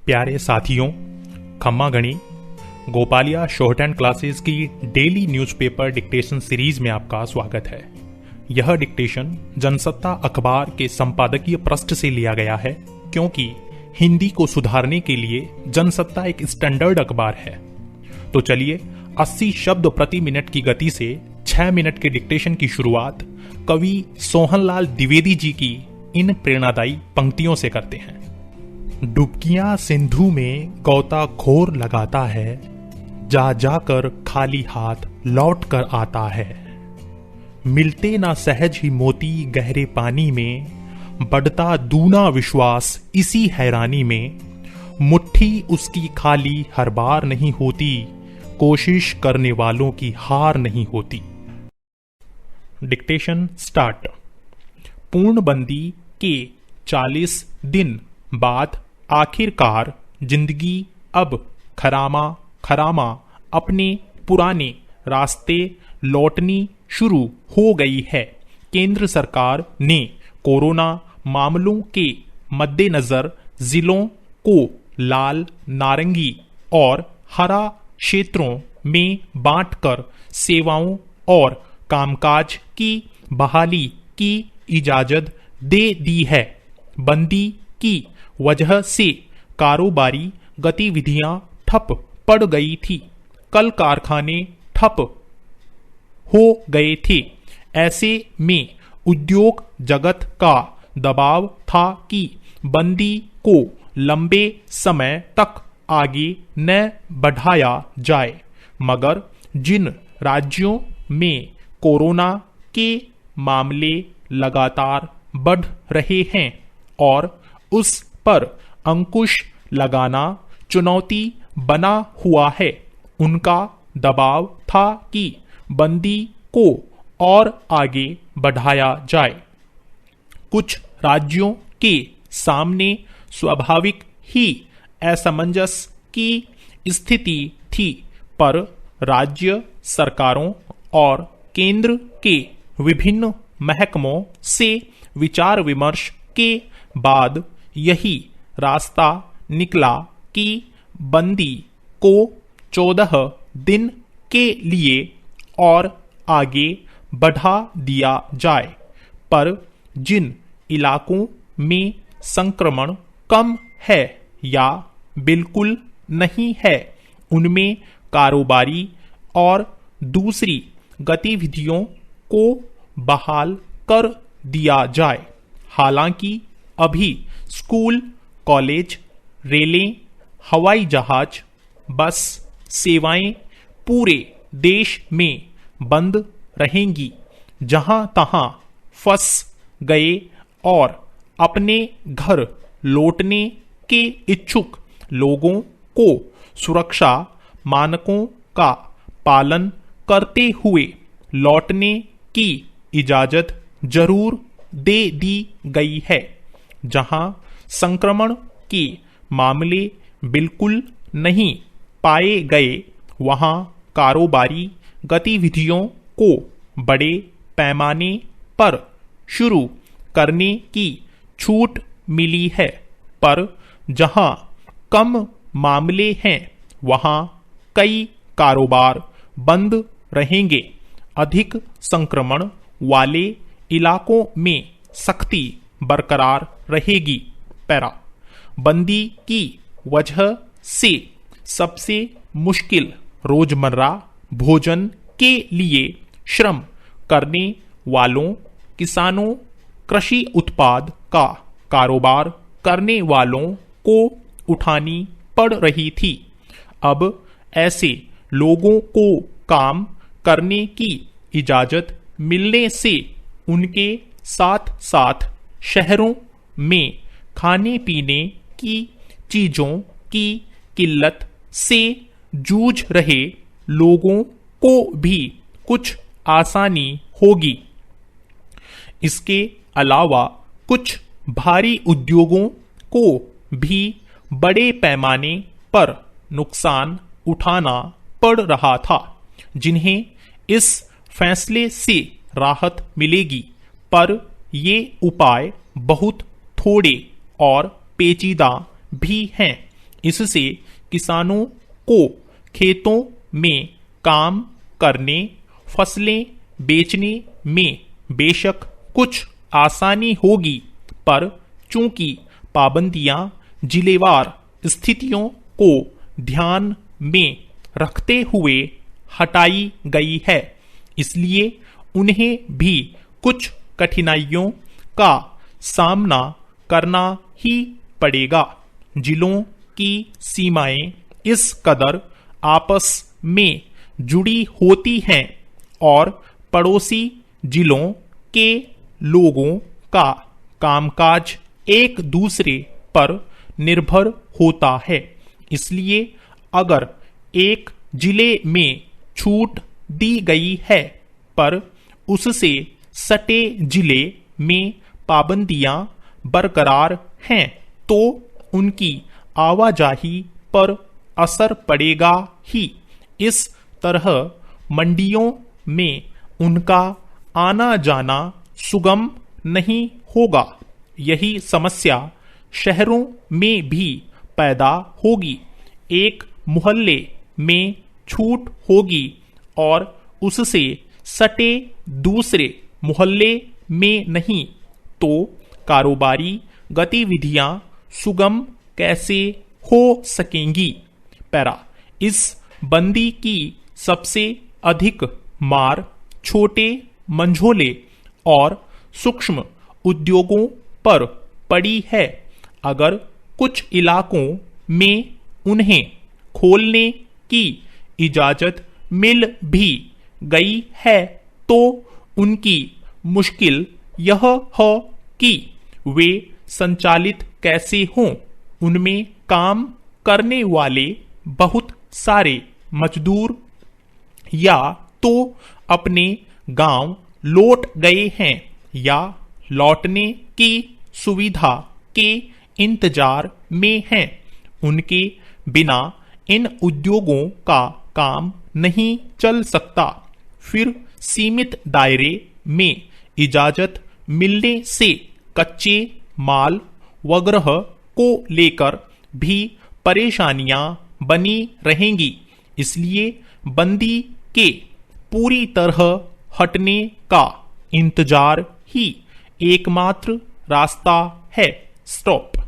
प्यारे साथियों, खम्मा गणी गोपालिया शॉर्ट हैंड क्लासेस की डेली न्यूज़पेपर डिक्टेशन सीरीज में आपका स्वागत है। यह डिक्टेशन जनसत्ता अखबार के संपादकीय पृष्ठ से लिया गया है, क्योंकि हिंदी को सुधारने के लिए जनसत्ता एक स्टैंडर्ड अखबार है। तो चलिए 80 शब्द प्रति मिनट की गति से 6 मिनट के डिक्टेशन की शुरुआत कवि सोहनलाल द्विवेदी जी की इन प्रेरणादायी पंक्तियों से करते हैं। डुबकियां सिंधु में गोताखोर लगाता है, जा जाकर खाली हाथ लौट कर आता है। मिलते ना सहज ही मोती गहरे पानी में, बढ़ता दूना विश्वास इसी हैरानी में। मुट्ठी उसकी खाली हर बार नहीं होती, कोशिश करने वालों की हार नहीं होती। Dictation start. पूर्णबंदी के 40 दिन बाद आखिरकार जिंदगी अब खरामा अपने पुराने रास्ते लौटनी शुरू हो गई है। केंद्र सरकार ने कोरोना मामलों के मद्देनजर जिलों को लाल, नारंगी और हरा क्षेत्रों में बांटकर सेवाओं और कामकाज की बहाली की इजाजत दे दी है। बंदी की वजह से कारोबारी गतिविधियां ठप पड़ गई थी। कल कारखाने ठप हो गए थे। ऐसे में उद्योग जगत का दबाव था कि बंदी को लंबे समय तक आगे न बढ़ाया जाए, मगर जिन राज्यों में कोरोना के मामले लगातार बढ़ रहे हैं और उस पर अंकुश लगाना चुनौती बना हुआ है, उनका दबाव था कि बंदी को और आगे बढ़ाया जाए। कुछ राज्यों के सामने स्वाभाविक ही असमंजस की स्थिति थी, पर राज्य सरकारों और केंद्र के विभिन्न महकमों से विचार विमर्श के बाद यही रास्ता निकला कि बंदी को 14 दिन के लिए और आगे बढ़ा दिया जाए, पर जिन इलाकों में संक्रमण कम है या बिल्कुल नहीं है, उनमें कारोबारी और दूसरी गतिविधियों को बहाल कर दिया जाए। हालांकि अभी स्कूल, कॉलेज, रेलें, हवाई जहाज, बस सेवाएं पूरे देश में बंद रहेंगी। जहां तहां फंस गए और अपने घर लौटने के इच्छुक लोगों को सुरक्षा मानकों का पालन करते हुए लौटने की इजाजत जरूर दे दी गई है। जहां संक्रमण के मामले बिल्कुल नहीं पाए गए, वहां कारोबारी गतिविधियों को बड़े पैमाने पर शुरू करने की छूट मिली है, पर जहां कम मामले हैं, वहां कई कारोबार बंद रहेंगे। अधिक संक्रमण वाले इलाकों में सख्ती बरकरार रहेगी। पैरा। बंदी की वजह से सबसे मुश्किल रोजमर्रा भोजन के लिए श्रम करने वालों, किसानों, कृषि उत्पाद का कारोबार करने वालों को उठानी पड़ रही थी। अब ऐसे लोगों को काम करने की इजाजत मिलने से उनके साथ साथ शहरों में खाने पीने की चीजों की किल्लत से जूझ रहे लोगों को भी कुछ आसानी होगी। इसके अलावा कुछ भारी उद्योगों को भी बड़े पैमाने पर नुकसान उठाना पड़ रहा था, जिन्हें इस फैसले से राहत मिलेगी, पर ये उपाय बहुत थोड़े और पेचीदा भी हैं। इससे किसानों को खेतों में काम करने, फसलें बेचने में बेशक कुछ आसानी होगी, पर चूंकि पाबंदियां जिलेवार स्थितियों को ध्यान में रखते हुए हटाई गई है, इसलिए उन्हें भी कुछ कठिनाइयों का सामना करना ही पड़ेगा। जिलों की सीमाएं इस कदर आपस में जुड़ी होती हैं और पड़ोसी जिलों के लोगों का कामकाज एक दूसरे पर निर्भर होता है, इसलिए अगर एक जिले में छूट दी गई है पर उससे सटे जिले में पाबंदियां बरकरार हैं, तो उनकी आवाजाही पर असर पड़ेगा ही। इस तरह मंडियों में उनका आना जाना सुगम नहीं होगा। यही समस्या शहरों में भी पैदा होगी। एक मोहल्ले में छूट होगी और उससे सटे दूसरे मोहल्ले में नहीं, तो कारोबारी गतिविधियां सुगम कैसे हो सकेंगी। पैरा, इस बंदी की सबसे अधिक मार छोटे मंझोले और सूक्ष्म उद्योगों पर पड़ी है। अगर कुछ इलाकों में उन्हें खोलने की इजाजत मिल भी गई है, तो उनकी मुश्किल यह है कि वे संचालित कैसे हों। उनमें काम करने वाले बहुत सारे मजदूर या तो अपने गांव लौट गए हैं या लौटने की सुविधा के इंतजार में हैं। उनके बिना इन उद्योगों का काम नहीं चल सकता। फिर सीमित दायरे में इजाजत मिलने से कच्चे माल वगैरह को लेकर भी परेशानियां बनी रहेंगी। इसलिए बंदी के पूरी तरह हटने का इंतजार ही एकमात्र रास्ता है। स्टॉप।